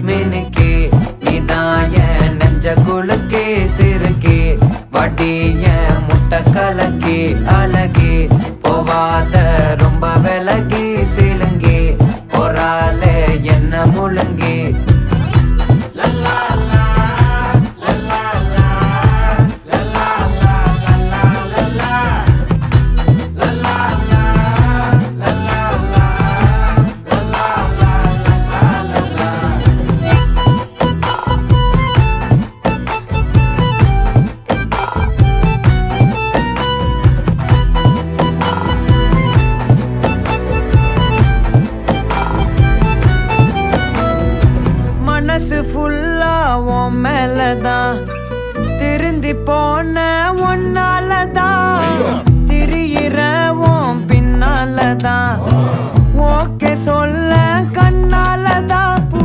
மினுக்கே நீதாய நெஞ்ச குலுக்கே சிறுக்கே வடிய முட்டை கலக்கே அழகே போவாத ரொம்ப விலகி சிலுங்கே பொறாலே என்ன முழுங்கே மனசு ஃபுல்லா உன் மேலதான் திருந்தி போன ஒன்னாலதான் திரியிற உன் பின்னாலதான் ஓகே சொல்ல கண்ணாலதான்